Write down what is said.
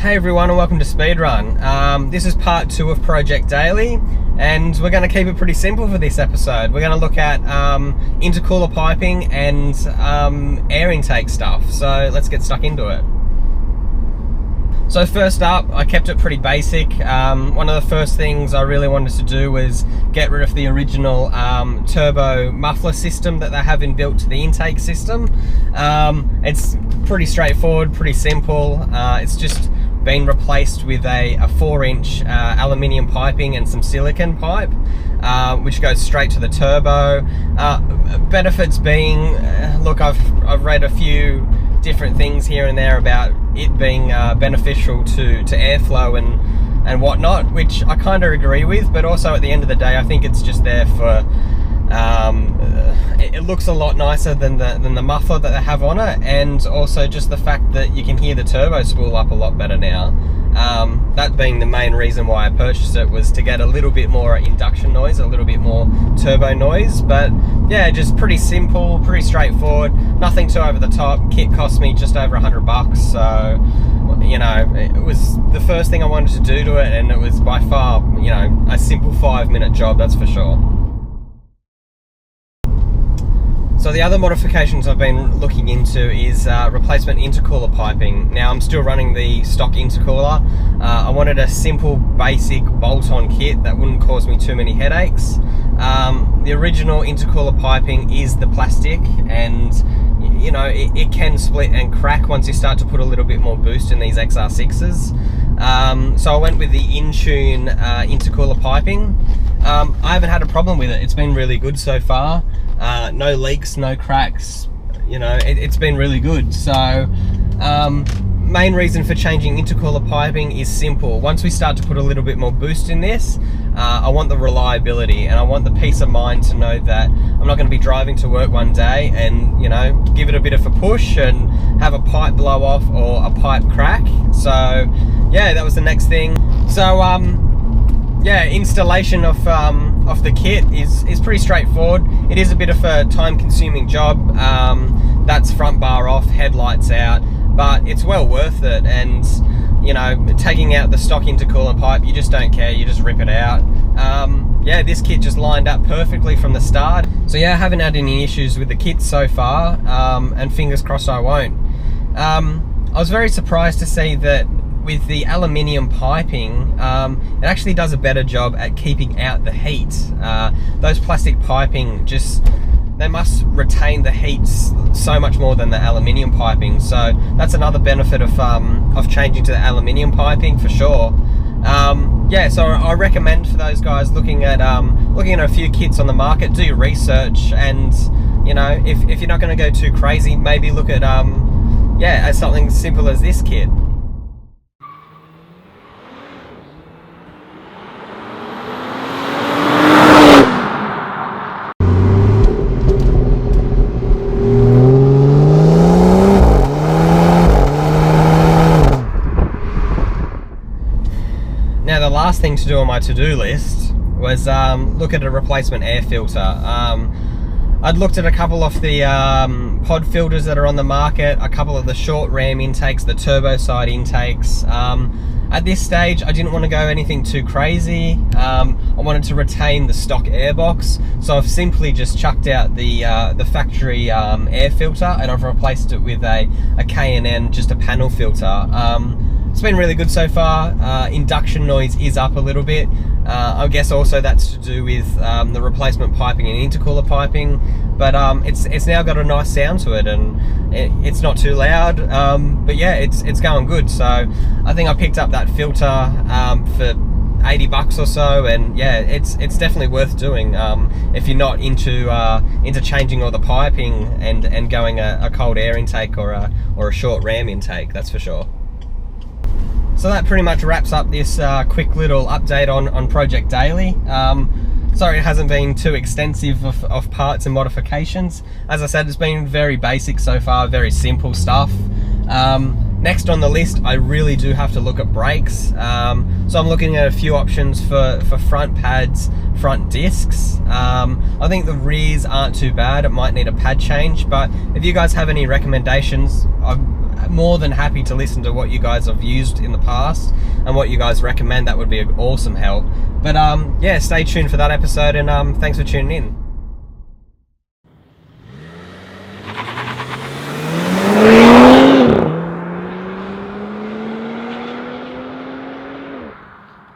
Hey everyone, and welcome to SpeedRun. This is part 2 of Project Daily, and we're going to keep it pretty simple for this episode. We're going to look at intercooler piping and air intake stuff. So let's get stuck into it. So first up, I kept it pretty basic. One of the first things I really wanted to do was get rid of the original turbo muffler system that they have inbuilt to the intake system. It's pretty straightforward, pretty simple. It's just been replaced with a 4-inch aluminium piping and some silicon pipe, which goes straight to the turbo. Benefits being, look, I've read a few different things here and there about it being beneficial to airflow and whatnot, which I kind of agree with, but also at the end of the day I think it's just there for it looks a lot nicer than the muffler that they have on it, and also just the fact that you can hear the turbo spool up a lot better now. That being the main reason why I purchased it, was to get a little bit more induction noise, a little bit more turbo noise. But yeah, just pretty simple, pretty straightforward, nothing too over the top. Kit cost me just over $100, so you know, it was the first thing I wanted to do to it, and it was by far, you know, a simple 5-minute job, that's for sure. So the other modifications I've been looking into is replacement intercooler piping. Now I'm still running the stock intercooler. I wanted a simple, basic bolt-on kit that wouldn't cause me too many headaches. The original intercooler piping is the plastic, and you know, it can split and crack once you start to put a little bit more boost in these XR6s. So I went with the in-tune intercooler piping. I haven't had a problem with it. It's been really good so far. No leaks, no cracks, you know, it's been really good. So main reason for changing intercooler piping is simple. Once we start to put a little bit more boost in this, I want the reliability, and I want the peace of mind to know that I'm not going to be driving to work one day and, you know, give it a bit of a push and have a pipe blow off or a pipe crack. So yeah, that was the next thing. So yeah, installation of the kit is pretty straightforward. It is a bit of a time-consuming job. That's front bar off, headlights out, but it's well worth it. And you know, taking out the stock intercooler pipe, you just don't care, you just rip it out. Yeah, this kit just lined up perfectly from the start. So yeah, I haven't had any issues with the kit so far, and fingers crossed I won't. I was very surprised to see that with the aluminium piping, it actually does a better job at keeping out the heat. Those plastic piping, they must retain the heat so much more than the aluminium piping. So that's another benefit of changing to the aluminium piping for sure. Yeah, so I recommend for those guys looking at a few kits on the market, do your research, and you know, if you're not going to go too crazy, maybe look at yeah, at something simple as this kit. Now the last thing to do on my to-do list was look at a replacement air filter. I'd looked at a couple of the pod filters that are on the market, a couple of the short ram intakes, the turbo side intakes. At this stage I didn't want to go anything too crazy. I wanted to retain the stock airbox, so I've simply just chucked out the factory air filter, and I've replaced it with a K&N, just a panel filter. It's been really good so far. Induction noise is up a little bit. I guess also that's to do with the replacement piping and intercooler piping, but it's now got a nice sound to it, and it's not too loud. But yeah, it's going good. So I think I picked up that filter for $80 or so, and yeah, it's definitely worth doing if you're not into changing all the piping and going a cold air intake or a short ram intake, that's for sure. So that pretty much wraps up this quick little update on Project Daily. Sorry it hasn't been too extensive of parts and modifications. As I said, it's been very basic so far, very simple stuff. Next on the list, I really do have to look at brakes. So I'm looking at a few options for front pads, front discs. I think the rears aren't too bad. It might need a pad change, but if you guys have any recommendations, more than happy to listen to what you guys have used in the past and what you guys recommend. That would be an awesome help. But yeah, stay tuned for that episode, and thanks for tuning in.